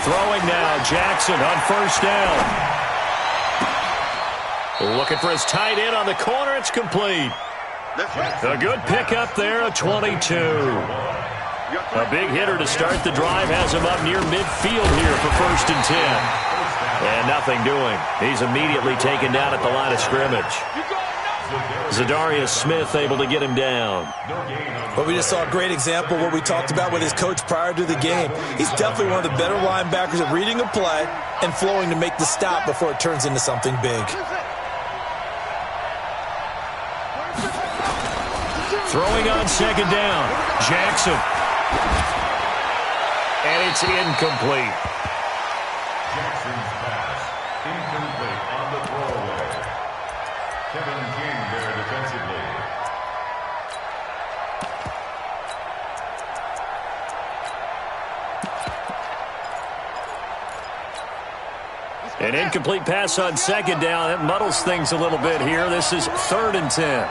Throwing now, Jackson on first down. Looking for his tight end on the corner. It's complete. A good pickup there, a 22. A big hitter to start the drive has him up near midfield here for 1st and 10. And nothing doing. He's immediately taken down at the line of scrimmage. Zadarius Smith able to get him down. But we just saw a great example of what we talked about with his coach prior to the game. He's definitely one of the better linebackers at reading a play and flowing to make the stop before it turns into something big. Throwing on 2nd down, Jackson. And it's incomplete. Jackson's pass, incomplete on the throwaway. Kevin King there defensively. An incomplete pass on 2nd down. That muddles things a little bit here. This is 3rd and 10.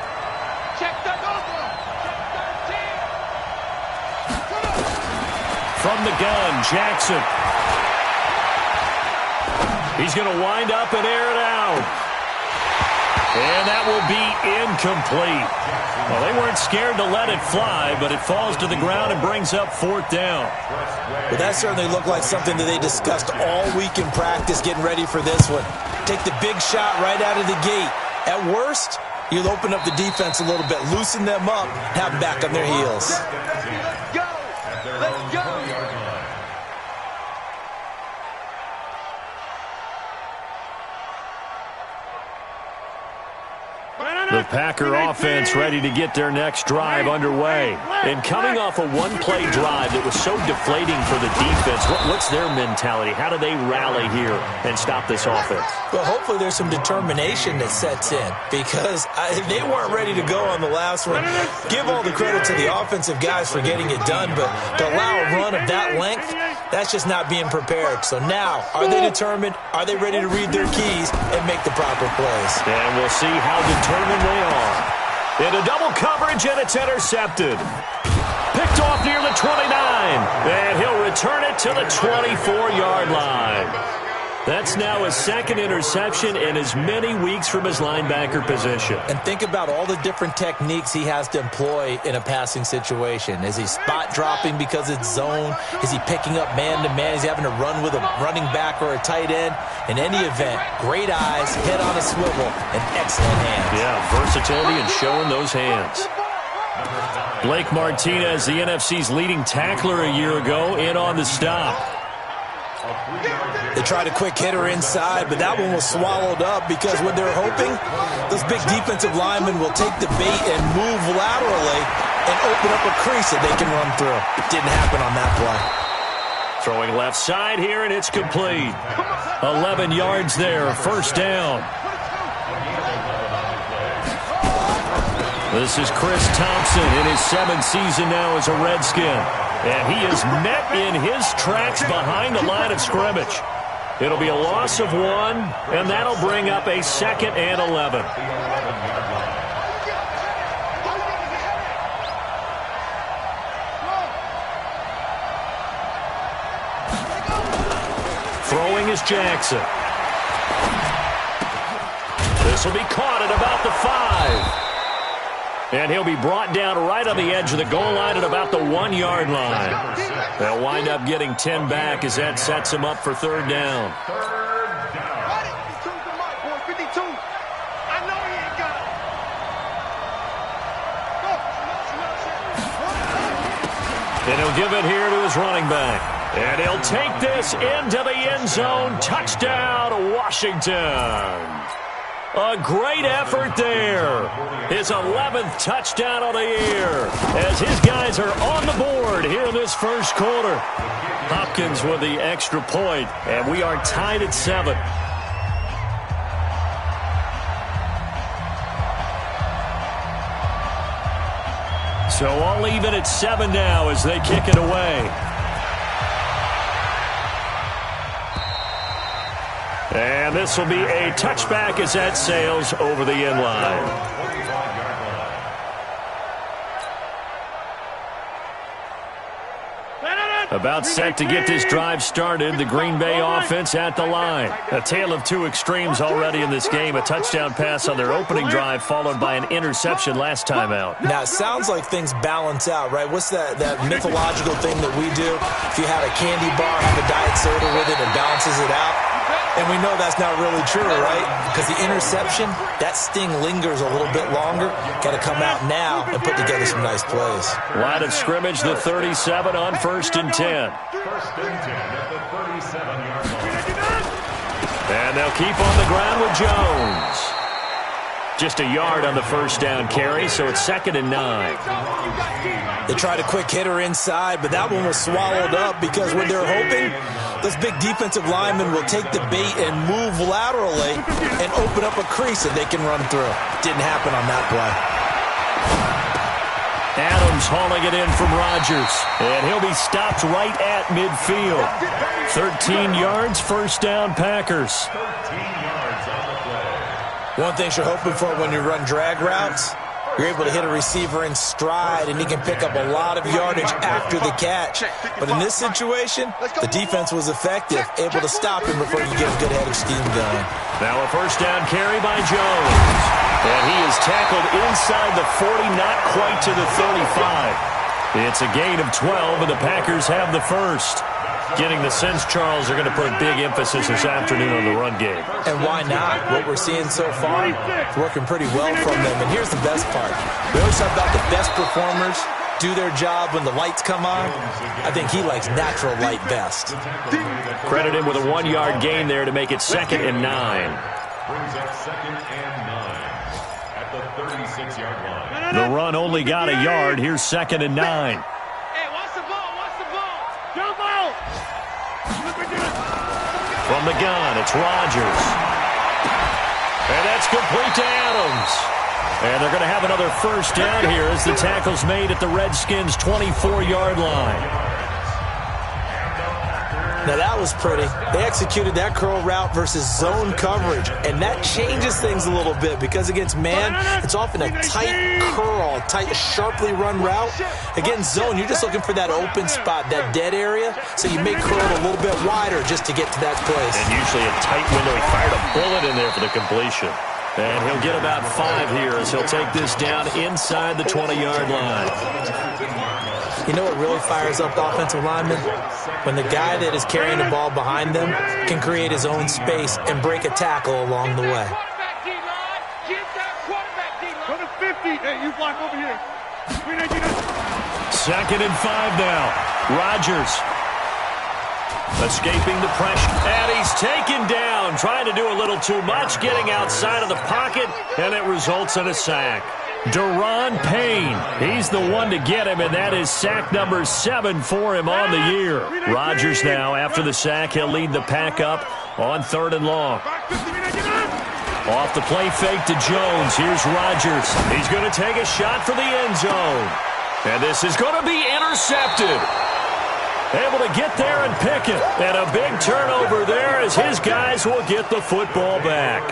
From the gun, Jackson. He's going to wind up and air it out. And that will be incomplete. Well, they weren't scared to let it fly, but it falls to the ground and brings up 4th down. Well, that certainly looked like something that they discussed all week in practice getting ready for this one. Take the big shot right out of the gate. At worst, you'll open up the defense a little bit, loosen them up, have them back on their heels. Let's go! The Packer offense ready to get their next drive underway. And coming off a one-play drive that was so deflating for the defense, what's their mentality? How do they rally here and stop this offense? Well, hopefully there's some determination that sets in because they weren't ready to go on the last one. Give all the credit to the offensive guys for getting it done, but to allow a run of that length, that's just not being prepared. So now, are they determined? Are they ready to read their keys and make the proper plays? And we'll see how determined they are. Into double coverage, and it's intercepted. Picked off near the 29. And he'll return it to the 24-yard line. That's now his 2nd interception in as many weeks from his linebacker position. And think about all the different techniques he has to employ in a passing situation. Is he spot dropping because it's zone? Is he picking up man-to-man? Is he having to run with a running back or a tight end? In any event, great eyes, head on a swivel, and excellent hands. Yeah, versatility and showing those hands. Blake Martinez, the NFC's leading tackler a year ago, in on the stop. They tried a quick hitter inside, but that one was swallowed up because what they're hoping, those big defensive linemen will take the bait and move laterally and open up a crease that they can run through. It didn't happen on that play. Throwing left side here, and it's complete. 11 yards there, 1st down. This is Chris Thompson in his 7th season now as a Redskin. And he is met in his tracks behind the line of scrimmage. It'll be a loss of 1, and that'll bring up a 2nd and 11. Throwing is Jackson. This will be caught at about the 5. And he'll be brought down right on the edge of the goal line at about the 1-yard line. They'll wind up getting 10 back as that sets him up for 3rd down. And he'll give it here to his running back. And he'll take this into the end zone. Touchdown, Washington. A great effort there. His 11th touchdown of the year as his guys are on the board here in this 1st quarter. Hopkins with the extra point, and we are tied at 7. So all even at 7 now as they kick it away. And this will be a touchback as that sails over the end line. About set to get this drive started. The Green Bay offense at the line. A tale of two extremes already in this game. A touchdown pass on their opening drive followed by an interception last time out. Now, it sounds like things balance out, right? What's that mythological thing that we do? If you had a candy bar, have a diet soda with it, it balances it out. And we know that's not really true, right? Because the interception, that sting lingers a little bit longer. Got to come out now and put together some nice plays. Line of scrimmage, the 37 on 1st and 10. First and 10 at the 37-yard line. And they'll keep on the ground with Jones. Just a yard on the first down carry, so it's 2nd and 9. They tried a quick hitter inside, but that one was swallowed up because what they're hoping, those big defensive linemen will take the bait and move laterally and open up a crease that they can run through. Didn't happen on that play. Adams hauling it in from Rodgers, and he'll be stopped right at midfield. 13 yards, first down, Packers. 13 yards on the play. One thing you're hoping for when you run drag routes, you're able to hit a receiver in stride, and he can pick up a lot of yardage after the catch. But in this situation, the defense was effective, able to stop him before you get a good head of steam going. Now a first down carry by Jones. And he is tackled inside the 40, not quite to the 35. It's a gain of 12, and the Packers have the first. Getting the sense, Charles, they're going to put a big emphasis this afternoon on the run game. And why not? What we're seeing so far is working pretty well from them. And here's the best part. We always talk about the best performers do their job when the lights come on. I think he likes natural light best. Credit him with a 1-yard gain there to make it 2nd and 9. Brings up 2nd and 9 at the 36-yard line. The run only got a yard. Here's 2nd and 9. From the gun, it's Rodgers. And that's complete to Adams. And they're going to have another first down here as the tackle's made at the Redskins' 24-yard line. Now, that was pretty. They executed that curl route versus zone coverage, and that changes things a little bit because against man, it's often a tight curl, tight, sharply run route. Against zone, you're just looking for that open spot, that dead area, so you make curl a little bit wider just to get to that place. And usually a tight window. He fired a bullet in there for the completion. And he'll get about 5 here as he'll take this down inside the 20-yard line. You know what really fires up offensive linemen? When the guy that is carrying the ball behind them can create his own space and break a tackle along the way. Go to 50. Hey, you block over here. 2nd and 5 now. Rodgers escaping the pressure. And he's taken down, trying to do a little too much, getting outside of the pocket, and it results in a sack. Daron Payne, he's the one to get him, and that is sack number 7 for him on the year. Rodgers now, after the sack, he'll lead the pack up on 3rd and long. Off the play fake to Jones. Here's Rodgers. He's going to take a shot for the end zone. And this is going to be intercepted. Able to get there and pick it. And a big turnover there as his guys will get the football back.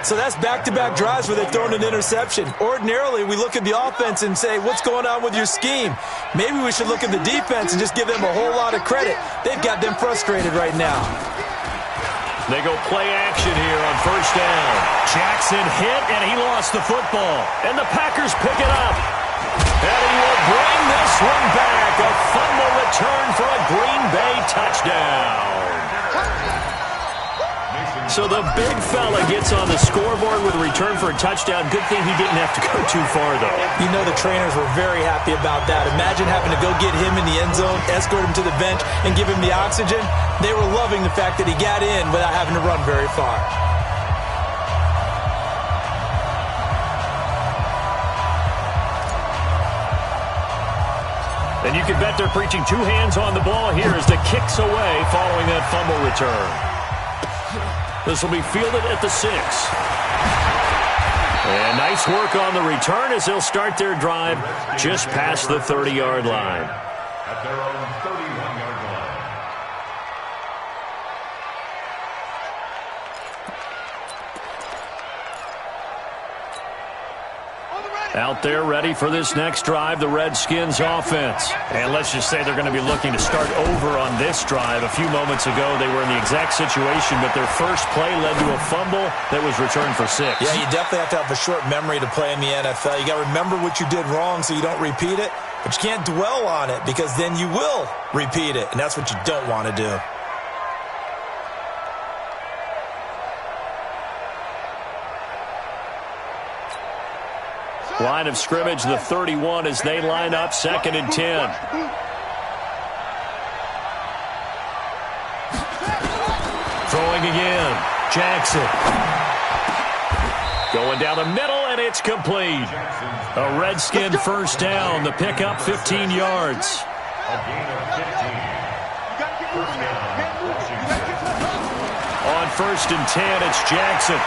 So that's back-to-back drives where they've thrown an interception. Ordinarily, we look at the offense and say, what's going on with your scheme? Maybe we should look at the defense and just give them a whole lot of credit. They've got them frustrated right now. They go play action here on first down. Jackson hit, and he lost the football. And the Packers pick it up. And he will bring this one back. A fumble return for a Green Bay touchdown. So the big fella gets on the scoreboard with a return for a touchdown. Good thing he didn't have to go too far, though. You know the trainers were very happy about that. Imagine having to go get him in the end zone, escort him to the bench, and give him the oxygen. They were loving the fact that he got in without having to run very far. And you can bet they're preaching 2 hands on the ball here as the kick's away following that fumble return. This will be fielded at the 6. And nice work on the return as they'll start their drive just past the 30-yard line. At their own 31-yard line. On the ready. Out there ready for this next drive, the Redskins offense. And let's just say they're going to be looking to start over on this drive. A few moments ago, they were in the exact situation, but their first play led to a fumble that was returned for 6. Yeah, you definitely have to have a short memory to play in the NFL. You got to remember what you did wrong so you don't repeat it, but you can't dwell on it because then you will repeat it, and that's what you don't want to do. Line of scrimmage, the 31 as they line up, 2nd and 10. Throwing again, Jackson. Going down the middle, and it's complete. A Redskin first down, the pickup 15 yards. On 1st and 10, it's Jackson.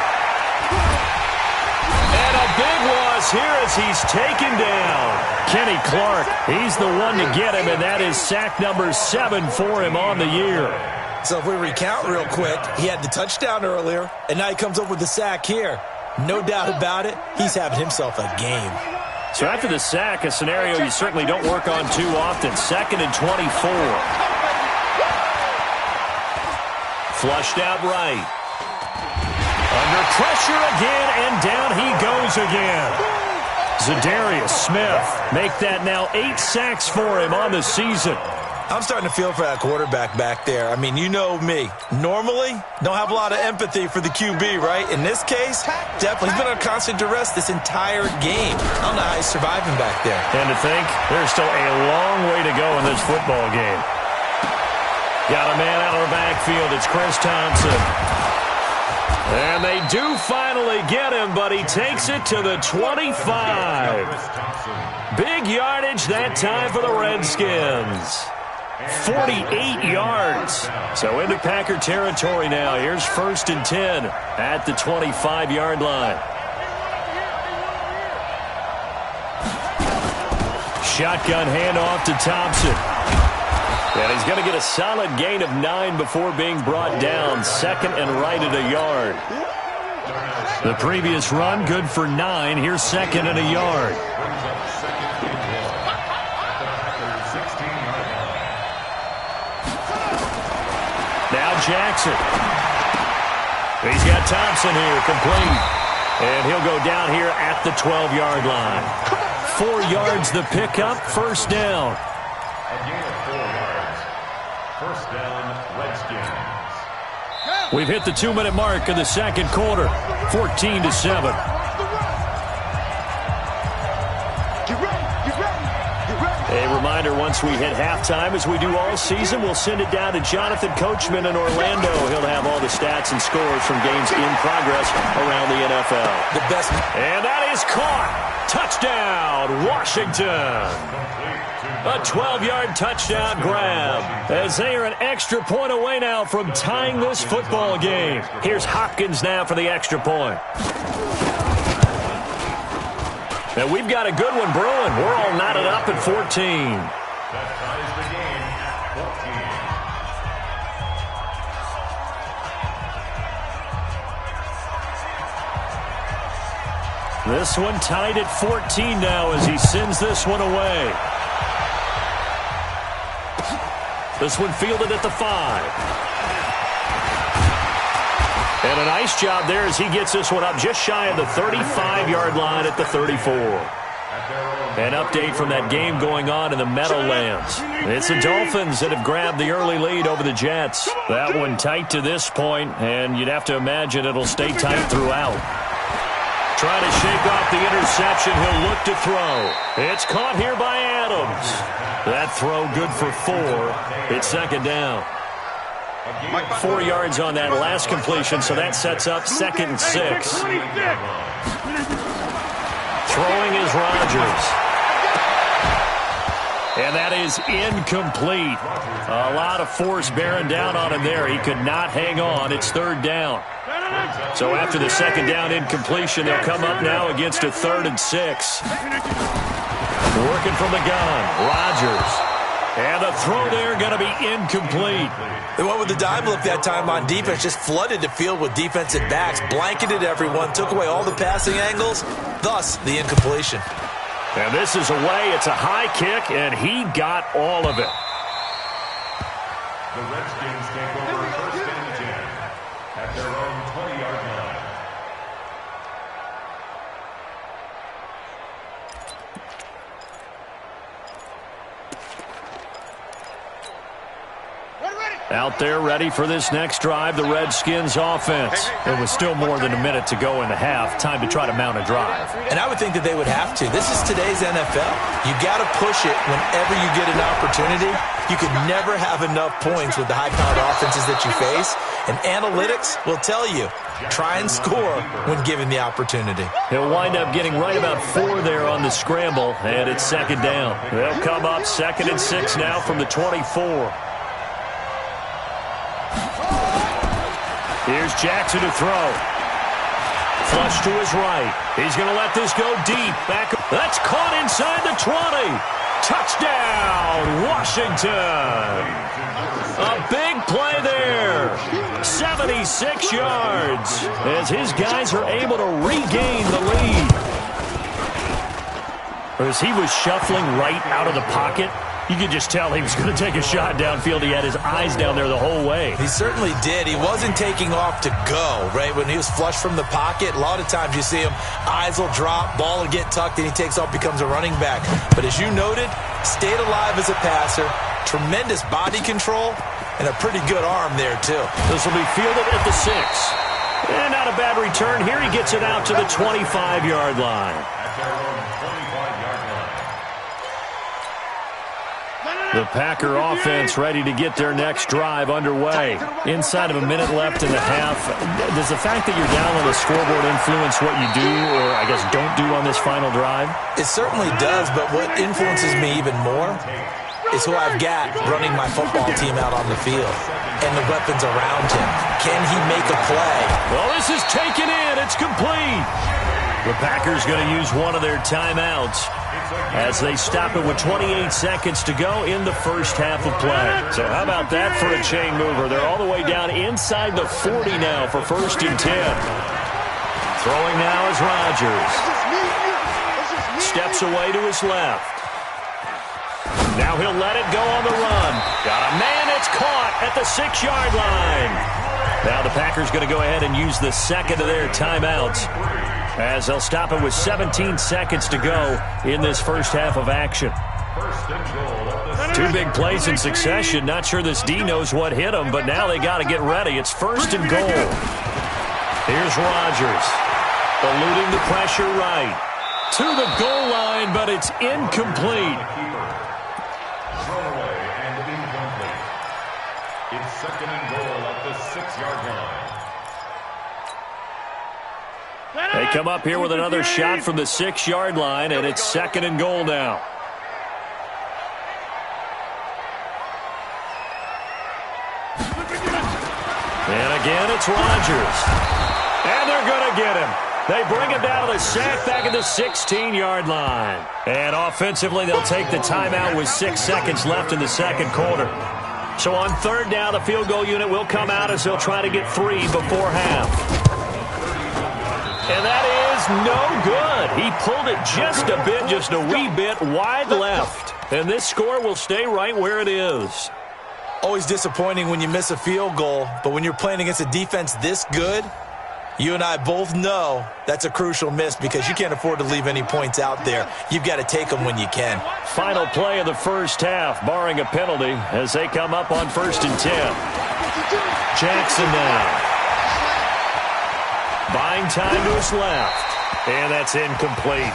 And a big loss here as he's taken down. Kenny Clark, he's the one to get him, and that is sack number 7 for him on the year. So if we recount real quick, he had the touchdown earlier, and now he comes up with the sack here. No doubt about it, he's having himself a game. So after the sack, a scenario you certainly don't work on too often. 2nd and 24. Flushed out right. Under pressure again, and down he goes again. Zadarius Smith make that now 8 sacks for him on the season. I'm starting to feel for that quarterback back there. I mean, you know me. Normally, don't have a lot of empathy for the QB, right? In this case, definitely. He's been under constant duress this entire game. I don't know how he's surviving back there. And to think, there's still a long way to go in this football game. Got a man out of the backfield. It's Chris Thompson. And they do finally get him, but he takes it to the 25. Big yardage that time for the Redskins. 48 yards. So into Packer territory now. Here's 1st and 10 at the 25-yard line. Shotgun handoff to Thompson. And he's going to get a solid gain of 9 before being brought down. 2nd and right at a yard. The previous run, good for 9. Here's 2nd and a yard. Now Jackson. He's got Thompson here, complete. And he'll go down here at the 12-yard line. 4 yards the pickup, 1st down. A gain of 4 yards. 1st down, Redskins. We've hit the 2-minute mark of the 2nd quarter. 14-7. A reminder, once we hit halftime, as we do all season, we'll send it down to Jonathan Coachman in Orlando. He'll have all the stats and scores from games in progress around the NFL. The best. And that is caught. Touchdown, Washington. A 12-yard touchdown grab, as they are an extra point away now from tying this football game. Here's Hopkins now for the extra point. And we've got a good one brewing. We're all knotted up at 14. That ties the game, 14. This one tied at 14 now as he sends this one away. This one fielded at the 5. And a nice job there as he gets this one up just shy of the 35-yard line at the 34. An update from that game going on in the Meadowlands. It's the Dolphins that have grabbed the early lead over the Jets. That one tight to this point, and you'd have to imagine it'll stay tight throughout. Trying to shake off the interception, he'll look to throw. It's caught here by Adams. That throw good for 4. It's 2nd down. 4 yards on that last completion, so that sets up 2nd and 6. Throwing is Rodgers. And that is incomplete. A lot of force bearing down on him there. He could not hang on. It's 3rd down. So after the 2nd down incompletion, they'll come up now against a 3rd and 6. Working from the gun, Rodgers. And the throw there going to be incomplete. They went with the dime look that time on defense, just flooded the field with defensive backs, blanketed everyone, took away all the passing angles, thus the incompletion. And this is away. It's a high kick, and he got all of it. The Redskins take over first and 10 at their own 20-yard line. Out there ready for this next drive, the Redskins offense. There was still more than a minute to go in the half. Time to try to mount a drive. And I would think that they would have to. This is today's NFL. You got to push it whenever you get an opportunity. You could never have enough points with the high-powered offenses that you face. And analytics will tell you, try and score when given the opportunity. He'll wind up getting right about 4 there on the scramble, and it's second down. They'll come up 2nd and 6 now from the 24. Here's Jackson to throw. Flush to his right. He's going to let this go deep. Back. That's caught inside the 20. Touchdown, Washington. A big play there. 76 yards as his guys are able to regain the lead. As he was shuffling right out of the pocket, you could just tell he was going to take a shot downfield. He had his eyes down there the whole way. He certainly did. He wasn't taking off to go, right? When he was flushed from the pocket, a lot of times you see him, eyes will drop, ball will get tucked, and he takes off, becomes a running back. But as you noted, stayed alive as a passer, tremendous body control, and a pretty good arm there, too. This will be fielded at the 6. And not a bad return. Here he gets it out to the 25-yard line. At their own 25-yard line. The Packer offense ready to get their next drive underway. Inside of a minute left in the half. Does the fact that you're down on the scoreboard influence what you do or, I guess, don't do on this final drive? It certainly does, but what influences me even more is who I've got running my football team out on the field and the weapons around him. Can he make a play? Well, this is taken in. It's complete. The Packers going to use one of their timeouts as they stop it with 28 seconds to go in the first half of play. So how about that for a chain mover? They're all the way down inside the 40 now for 1st and 10. Throwing now is Rodgers. Steps away to his left. Now he'll let it go on the run. Got a man, it's caught at the 6-yard line. Now the Packers going to go ahead and use the second of their timeouts as they'll stop it with 17 seconds to go in this first half of action. 2 big plays in succession. Not sure this D knows what hit him, but now they got to get ready. It's 1st and goal. Here's Rodgers. Eluding the pressure right. To the goal line, but it's incomplete. Thrown away and incomplete. It's 2nd and goal at the 6-yard line. They come up here with another shot from the 6-yard line, and it's 2nd and goal now. And again, it's Rodgers. And they're going to get him. They bring him down to the sack back at the 16-yard line. And offensively, they'll take the timeout with 6 seconds left in the second quarter. So on 3rd down, the field goal unit will come out as they'll try to get 3 before half. And that is no good. He pulled it just a bit, just a wee bit wide left. And this score will stay right where it is. Always disappointing when you miss a field goal, but when you're playing against a defense this good, you and I both know that's a crucial miss because you can't afford to leave any points out there. You've got to take them when you can. Final play of the first half, barring a penalty, as they come up on 1st and 10. Jackson now. Buying time to his left. And that's incomplete.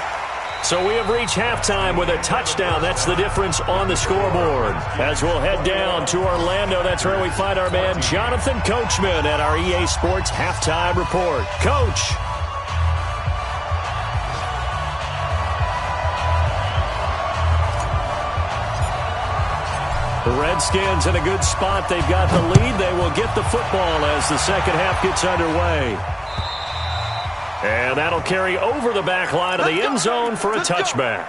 So we have reached halftime with a touchdown. That's the difference on the scoreboard. As we'll head down to Orlando, that's where we find our man Jonathan Coachman at our EA Sports Halftime Report. Coach. The Redskins in a good spot. They've got the lead. They will get the football as the second half gets underway. And that'll carry over the back line of the end zone for a touchback.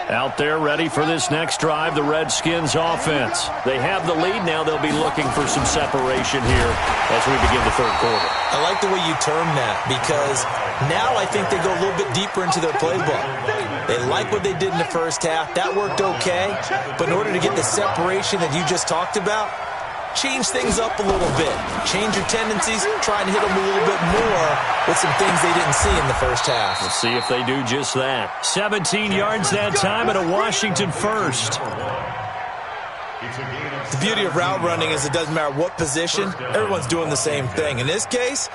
Out there ready for this next drive, the Redskins offense. They have the lead. Now they'll be looking for some separation here as we begin the third quarter. I like the way you term that because now I think they go a little bit deeper into their playbook. They like what they did in the first half. That worked okay. But in order to get the separation that you just talked about, change things up a little bit. Change your tendencies, try and hit them a little bit more with some things they didn't see in the first half. Let's see if they do just that. 17 yards that time and a Washington first. The beauty of route running is it doesn't matter what position, everyone's doing the same thing. In this case,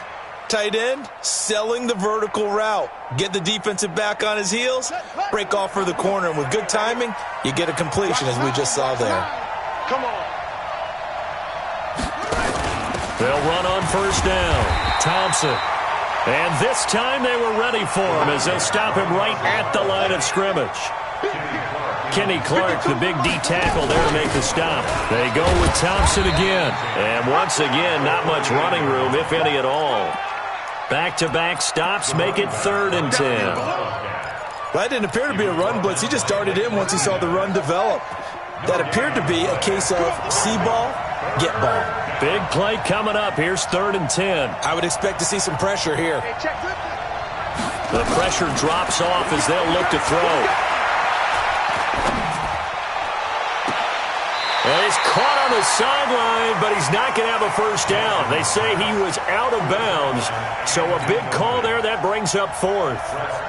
tight end, selling the vertical route. Get the defensive back on his heels, break off for the corner, and with good timing, you get a completion as we just saw there. Come on. They'll run on first down. Thompson. And this time they were ready for him as they'll stop him right at the line of scrimmage. Kenny Clark, the big D tackle there to make the stop. They go with Thompson again. And once again, not much running room, if any at all. Back-to-back stops make it 3rd and 10. That didn't appear to be a run blitz. He just darted in once he saw the run develop. That appeared to be a case of see ball, get ball. Big play coming up. Here's 3rd and 10. I would expect to see some pressure here. The pressure drops off as they'll look to throw. And he's caught on the sideline, but he's not going to have a first down. They say he was out of bounds, so a big call there. That brings up 4th.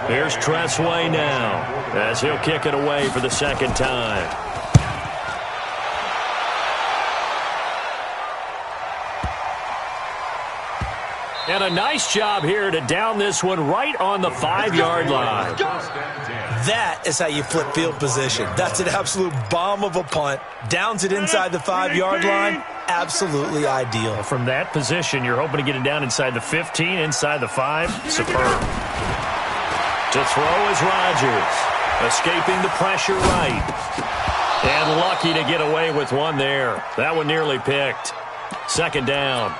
Here's Tressway now as he'll kick it away for the second time. And a nice job here to down this one right on the 5-yard line. That is how you flip field position. That's an absolute bomb of a punt. Downs it inside the 5-yard line. Absolutely ideal. From that position, you're hoping to get it down inside the 15, inside the 5. Superb. To throw is Rodgers. Escaping the pressure right. And lucky to get away with one there. That one nearly picked. 2nd down.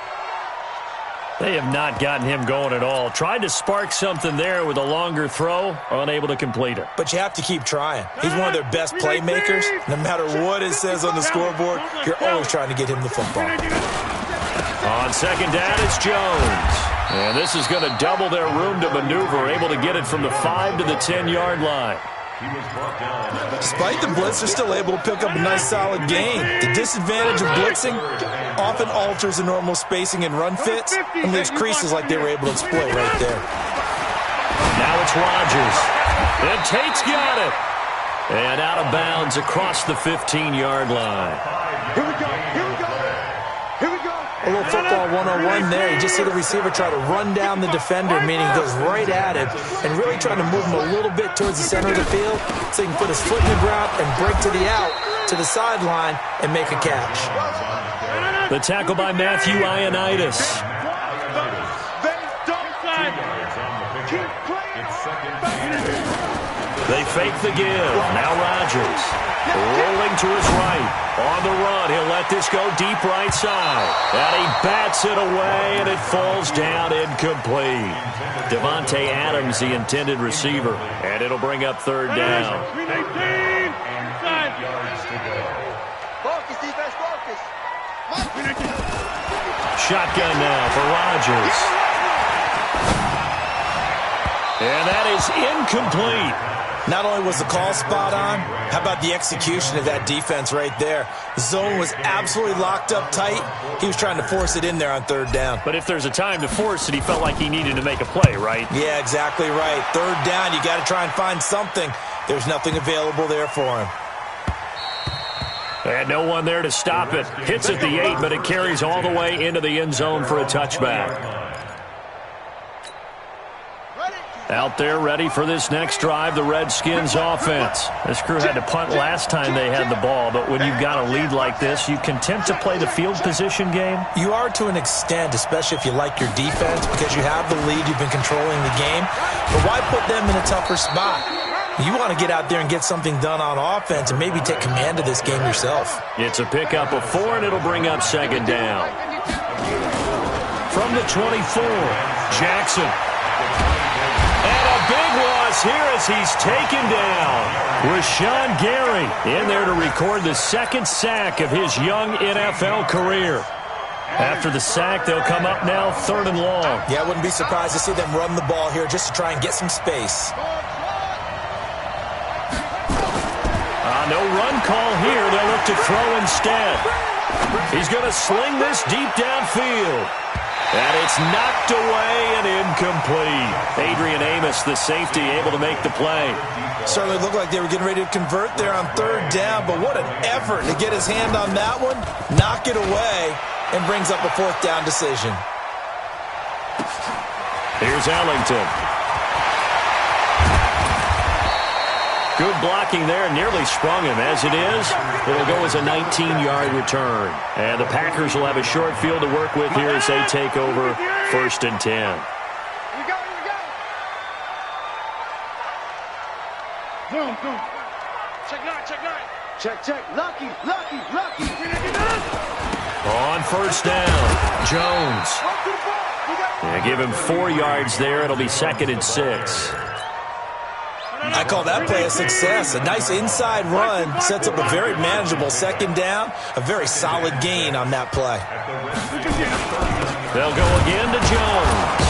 They have not gotten him going at all. Tried to spark something there with a longer throw, unable to complete it. But you have to keep trying. He's one of their best playmakers. No matter what it says on the scoreboard, you're always trying to get him the football. On 2nd down, it's Jones. And this is going to double their room to maneuver, able to get it from the 5 to the 10-yard line. Despite the blitz, they're still able to pick up a nice solid gain. The disadvantage of blitzing often alters the normal spacing and run fits and leaves creases like they were able to exploit right there. Now it's Rodgers. And Tate's got it. And out of bounds across the 15-yard line. Here we go. Here we go. Here we go. A little football 101 there. You just see the receiver try to run down the defender, meaning he goes right at him and really trying to move him a little bit towards the center of the field so he can put his foot in the ground and break to the out, to the sideline, and make a catch. The tackle by Matthew Ioannidis. They fake the give. Now Rodgers. Rolling to his right. On the run, he'll let this go deep right side. And he bats it away, and it falls down incomplete. Devontae Adams, the intended receiver. And it'll bring up 3rd down. Focus, defense, focus. Shotgun now for Rodgers. And that is incomplete. Not only was the call spot on, how about the execution of that defense right there? The zone was absolutely locked up tight. He was trying to force it in there on 3rd down. But if there's a time to force it, he felt like he needed to make a play, right? Yeah, exactly right. 3rd down, you got to try and find something. There's nothing available there for him. And no one there to stop it. Hits at the 8, but it carries all the way into the end zone for a touchback. Out there ready for this next drive, the Redskins offense. This crew had to punt last time they had the ball, but when you've got a lead like this, you content to play the field position game? You are to an extent, especially if you like your defense, because you have the lead, you've been controlling the game. But why put them in a tougher spot? You want to get out there and get something done on offense and maybe take command of this game yourself. It's a pickup of 4, and it'll bring up 2nd down. From the 24, Jackson. And a big loss this here as he's taken down. Rashawn Gary in there to record the second sack of his young NFL career. After the sack, they'll come up now 3rd and long. Yeah, I wouldn't be surprised to see them run the ball here just to try and get some space. No run call here. They'll look to throw instead. He's going to sling this deep downfield. And it's knocked away and incomplete. Adrian Amos, the safety, able to make the play. Certainly looked like they were getting ready to convert there on 3rd down, but what an effort to get his hand on that one, knock it away, and brings up a 4th down decision. Here's Ellington. Good blocking there, nearly sprung him. As it is, it'll go as a 19-yard return. And the Packers will have a short field to work with here as they take over 1st and 10. Here we go. Zoom. Check nine. Check. Lucky. On 1st down, Jones. Yeah, give him 4 yards there. It'll be 2nd and 6. I call that play a success. A nice inside run sets up a very manageable 2nd down. A very solid gain on that play. They'll go again to Jones.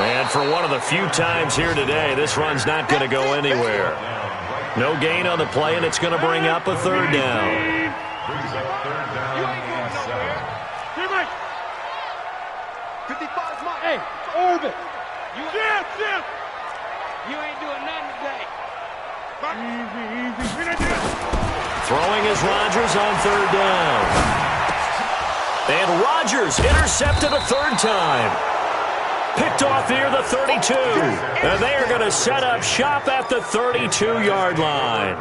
And for one of the few times here today, this run's not going to go anywhere. No gain on the play, and it's going to bring up a 3rd down. Brings up 3rd down and 7. 55's mine. Hey, orbit. You ain't doing nothing today. Easy. Throwing is Rodgers on 3rd down. And Rodgers intercepted a 3rd time. Picked off near the 32. And they are going to set up shop at the 32-yard line.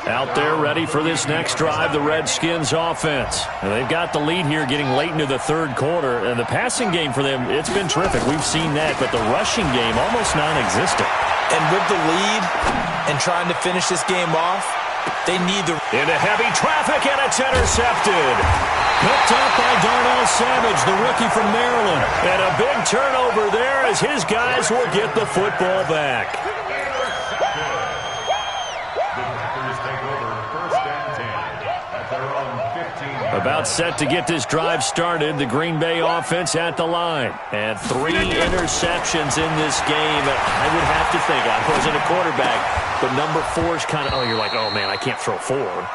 Out there ready for this next drive, the Redskins offense. And they've got the lead here getting late into the 3rd quarter. And the passing game for them, it's been terrific. We've seen that. But the rushing game, almost non-existent. And with the lead and trying to finish this game off, they need the... Into heavy traffic, and it's intercepted. Picked up by Darnell Savage, the rookie from Maryland. And a big turnover there as his guys will get the football back. About set to get this drive started. The Green Bay offense at the line. And 3 interceptions in this game. I would have to think, I wasn't a quarterback, but number 4 is kind of, you're like, oh, man, I can't throw 4.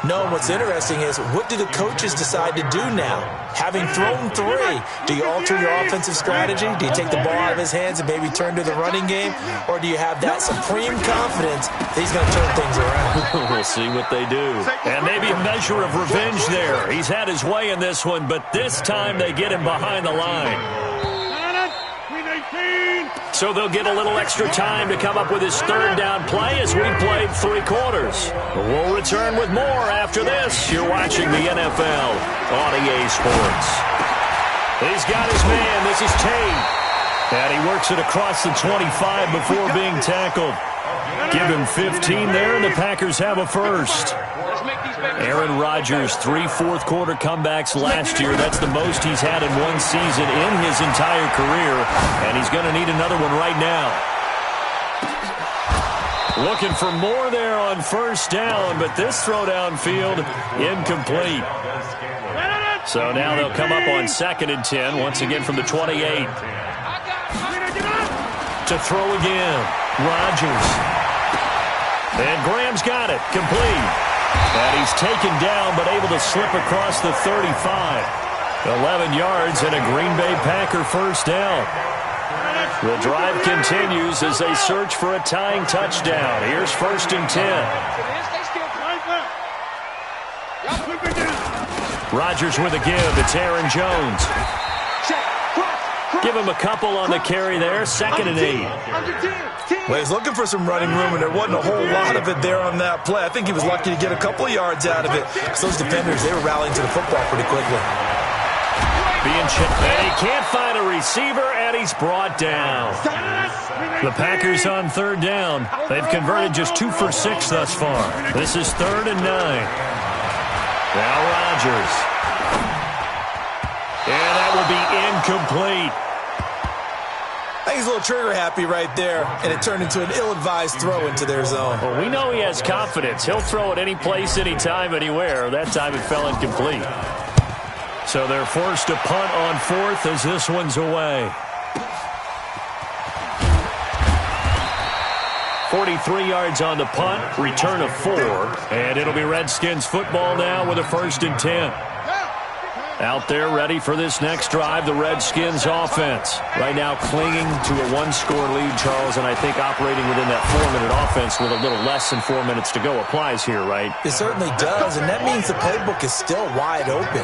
No, what's interesting is, what do the coaches decide to do now? Having thrown 3, do you alter your offensive strategy? Do you take the ball out of his hands and maybe turn to the running game? Or do you have that supreme confidence that he's going to turn things around? We'll see what they do. And maybe a measure of revenge there. He's had his way in this one, but this time they get him behind the line. So they'll get a little extra time to come up with his 3rd down play as we played 3 quarters. We'll return with more after this. You're watching the NFL on EA Sports. He's got his man. This is Tate. And he works it across the 25 before being tackled. Give him 15 there, and the Packers have a first. Aaron Rodgers, 3 fourth-quarter comebacks last year. That's the most he's had in one season in his entire career, and he's going to need another one right now. Looking for more there on 1st down, but this throw downfield incomplete. So now they'll come up on 2nd and 10, once again from the 28. To throw again, Rodgers. And Graham's got it, complete. And he's taken down, but able to slip across the 35. 11 yards and a Green Bay Packer 1st down. The drive continues as they search for a tying touchdown. Here's 1st and 10. Rodgers with a give. It's Aaron Jones. Give him a couple on the carry there. 2nd and 8. Well, he's looking for some running room, and there wasn't a whole lot of it there on that play. I think he was lucky to get a couple of yards out of it, because those defenders, they were rallying to the football pretty quickly. And he can't find a receiver, and he's brought down. The Packers on 3rd down. They've converted just 2 for 6 thus far. This is 3rd and 9. Now Rodgers. And that will be incomplete. I think he's a little trigger happy right there, and it turned into an ill-advised throw into their zone. Well, we know he has confidence. He'll throw it any place, anytime, anywhere. That time it fell incomplete. So they're forced to punt on fourth as this one's away. 43 yards on the punt, return of 4, and it'll be Redskins football now with a 1st and 10. Out there ready for this next drive, the Redskins offense. Right now clinging to a 1-score lead, Charles, and I think operating within that 4-minute offense with a little less than 4 minutes to go applies here, right? It certainly does, and that means the playbook is still wide open.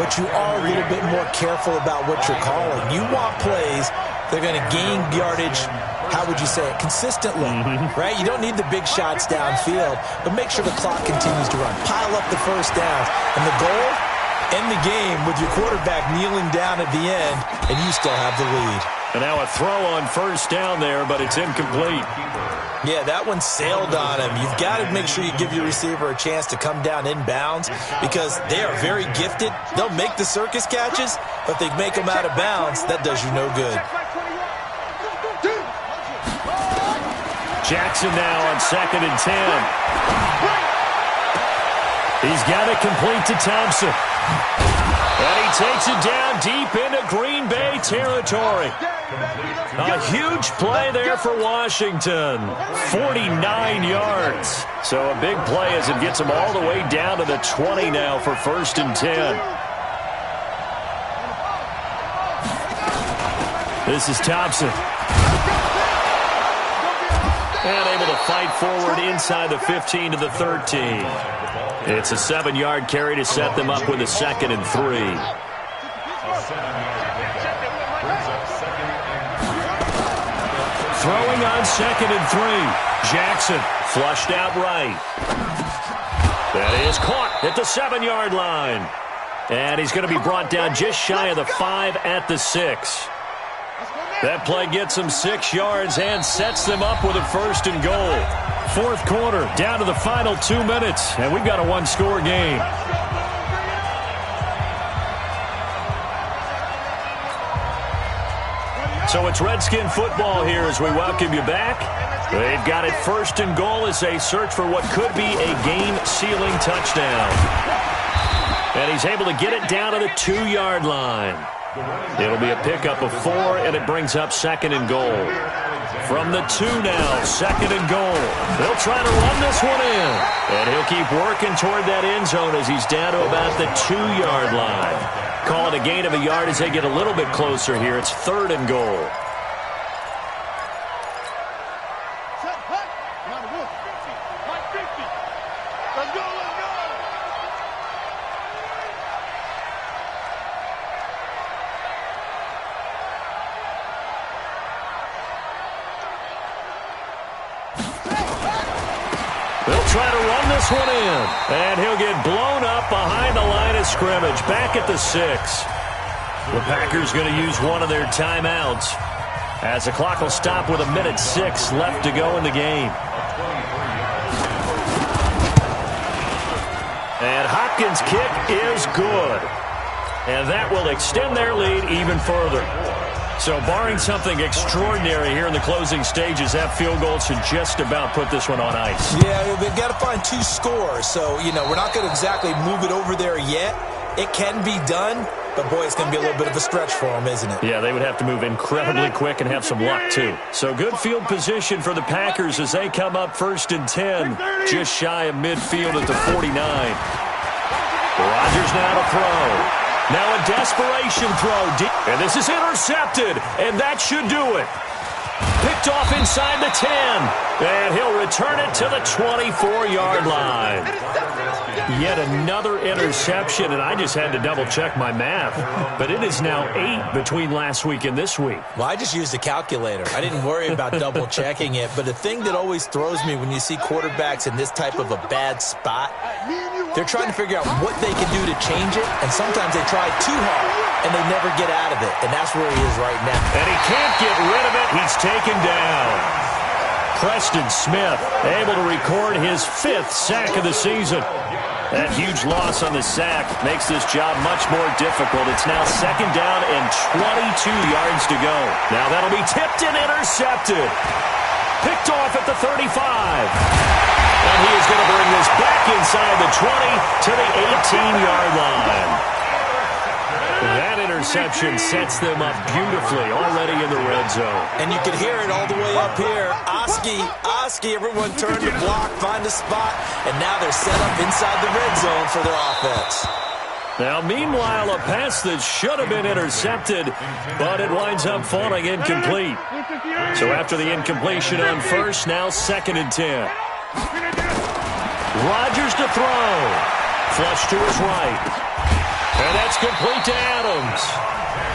But you are a little bit more careful about what you're calling. You want plays, they're going to gain yardage, how would you say it, consistently, right? You don't need the big shots downfield, but make sure the clock continues to run. Pile up the first downs, and the goal, end the game with your quarterback kneeling down at the end, and you still have the lead. And now a throw on 1st down there, but it's incomplete. Yeah, that one sailed on him. You've got to make sure you give your receiver a chance to come down inbounds because they are very gifted. They'll make the circus catches, but if they make them out of bounds, that does you no good. Jackson now on 2nd and 10. He's got it complete to Thompson. And he takes it down deep into Green Bay territory. A huge play there for Washington. 49 yards. So a big play as it gets him all the way down to the 20 now for 1st and 10. This is Thompson. And able to fight forward inside the 15 to the 13. It's a 7-yard carry to set them up with a 2nd and 3. Throwing on 2nd and 3. Jackson flushed out right. That is caught at the 7-yard line. And he's going to be brought down just shy of the 5 at the 6. That play gets them 6 yards and sets them up with a 1st and goal. 4th quarter, down to the final 2 minutes, and we've got a 1-score game. So it's Redskin football here as we welcome you back. They've got it 1st and goal as they search for what could be a game-sealing touchdown. And he's able to get it down to the 2-yard line. It'll be a pickup of 4, and it brings up 2nd and goal. From the 2 now, 2nd and goal. They'll try to run this one in. And he'll keep working toward that end zone as he's down to about the 2-yard line. Call it a gain of a yard as they get a little bit closer here. It's 3rd and goal. Try to run this one in, and he'll get blown up behind the line of scrimmage, back at the 6. The Packers going to use one of their timeouts as the clock will stop with 1:06 left to go in the game. And Hopkins' kick is good, and that will extend their lead even further. So barring something extraordinary here in the closing stages, that field goal should just about put this one on ice. Yeah, they've got to find 2 scores. So, we're not going to exactly move it over there yet. It can be done, but, boy, it's going to be a little bit of a stretch for them, isn't it? Yeah, they would have to move incredibly quick and have some luck, too. So good field position for the Packers as they come up 1st and 10, just shy of midfield at the 49. Rodgers now to throw. Now a desperation throw deep, and this is intercepted, and that should do it. Picked off inside the 10, and he'll return it to the 24-yard line. Yet another interception, and I just had to double-check my math, but it is now 8 between last week and this week. Well, I just used a calculator. I didn't worry about double-checking it, but the thing that always throws me when you see quarterbacks in this type of a bad spot, they're trying to figure out what they can do to change it, and sometimes they try too hard, and they never get out of it, and that's where he is right now. And he can't get rid of it. He's taken down. Preston Smith able to record his 5th sack of the season. That huge loss on the sack makes this job much more difficult. It's now second down and 22 yards to go. Now that'll be tipped and intercepted. Picked off at the 35. And he is going to bring this back inside the 20 to the 18-yard line. That interception sets them up beautifully already in the red zone. And you can hear it all the way up here. Oski, everyone turned to block, find a spot, and now they're set up inside the red zone for their offense. Now, meanwhile, a pass that should have been intercepted, but it winds up falling incomplete. So after the incompletion on first, now second and 10. Rodgers to throw. Flush to his right. And that's complete to Adams.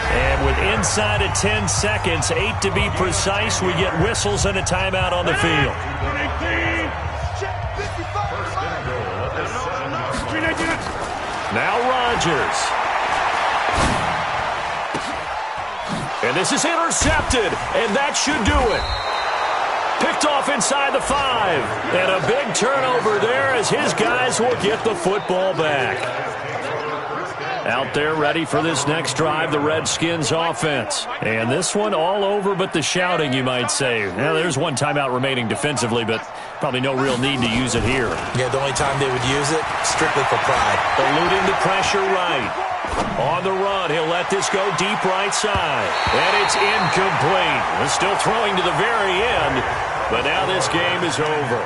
And with inside of 10 seconds, 8 to be precise, we get whistles and a timeout on the field. Now Rodgers. And this is intercepted, and that should do it. Picked off inside the 5. And a big turnover there as his guys will get the football back. Out there ready for this next drive, the Redskins offense. And this one all over but the shouting, you might say. Now, there's one timeout remaining defensively, but probably no real need to use it here. Yeah, the only time they would use it, strictly for pride. Eluding the pressure right. On the run, he'll let this go deep right side. And it's incomplete. We're still throwing to the very end, but now this game is over.